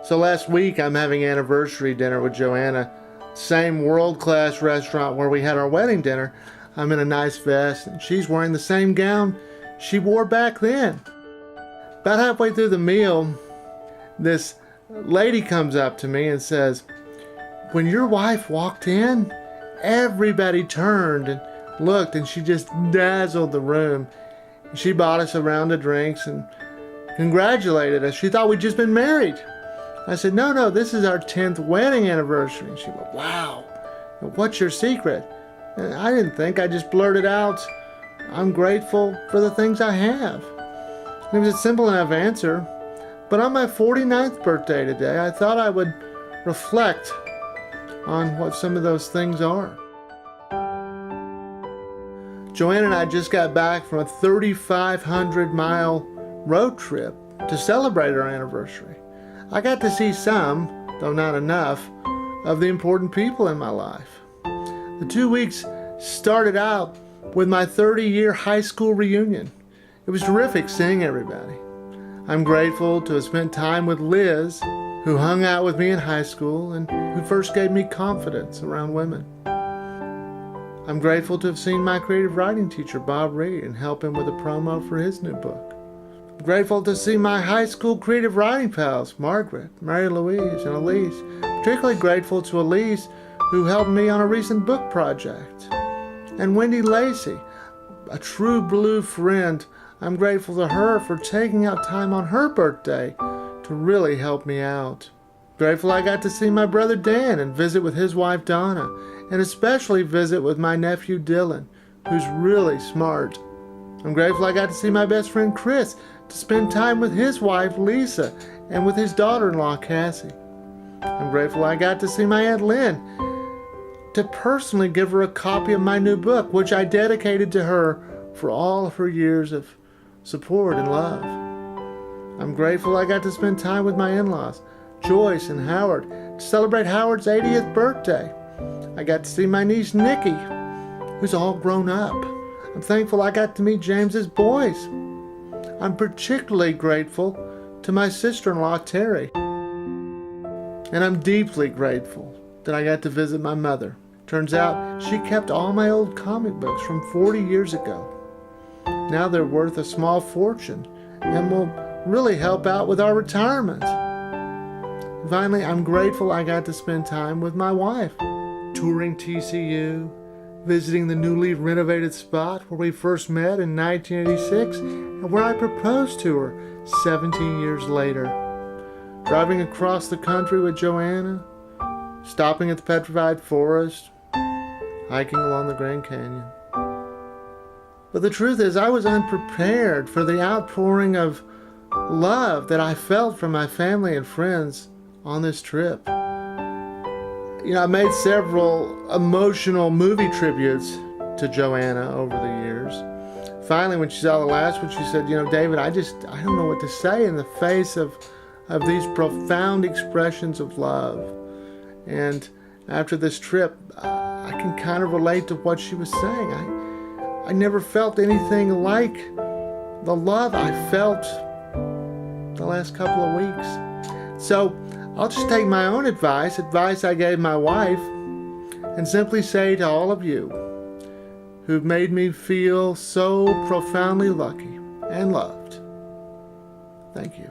So last week I'm having anniversary dinner with Joanna. Same world-class restaurant where we had our wedding dinner. I'm in a nice vest and she's wearing the same gown she wore back then. About halfway through the meal, this lady comes up to me and says, "When your wife walked in, everybody turned and looked and she just dazzled the room. She bought us a round of drinks and congratulated us. She thought we'd just been married." I said, no, this is our 10th wedding anniversary. And she went, "Wow, what's your secret?" And I didn't think, I just blurted out, "I'm grateful for the things I have." And it was a simple enough answer. But on my 49th birthday today, I thought I would reflect on what some of those things are. Joanna and I just got back from a 3,500-mile road trip to celebrate our anniversary. I got to see some, though not enough, of the important people in my life. The 2 weeks started out with my 30-year high school reunion. It was terrific seeing everybody. I'm grateful to have spent time with Liz, who hung out with me in high school and who first gave me confidence around women. I'm grateful to have seen my creative writing teacher, Bob Reed, and help him with a promo for his new book. I'm grateful to see my high school creative writing pals, Margaret, Mary Louise, and Elise. Particularly grateful to Elise, who helped me on a recent book project. And Wendy Lacey, a true blue friend. I'm grateful to her for taking out time on her birthday to really help me out. Grateful I got to see my brother Dan and visit with his wife Donna, and especially visit with my nephew Dylan, who's really smart. I'm grateful I got to see my best friend Chris, to spend time with his wife Lisa and with his daughter-in-law Cassie. I'm grateful I got to see my Aunt Lynn, to personally give her a copy of my new book, which I dedicated to her for all of her years of support and love. I'm grateful I got to spend time with my in-laws, Joyce and Howard, to celebrate Howard's 80th birthday. I got to see my niece Nikki, who's all grown up. I'm thankful I got to meet James's boys. I'm particularly grateful to my sister-in-law Terry. And I'm deeply grateful that I got to visit my mother. Turns out she kept all my old comic books from 40 years ago. Now they're worth a small fortune and will really help out with our retirement. Finally, I'm grateful I got to spend time with my wife, touring TCU, visiting the newly renovated spot where we first met in 1986 and where I proposed to her 17 years later. Driving across the country with Joanna, stopping at the Petrified Forest, hiking along the Grand Canyon. But the truth is, I was unprepared for the outpouring of love that I felt from my family and friends on this trip. I made several emotional movie tributes to Joanna over the years. Finally, when she saw the last one, she said, "David, I don't know what to say in the face of these profound expressions of love." And after this trip, I can kind of relate to what she was saying. I never felt anything like the love I felt the last couple of weeks. So I'll just take my own advice I gave my wife, and simply say to all of you who've made me feel so profoundly lucky and loved, thank you.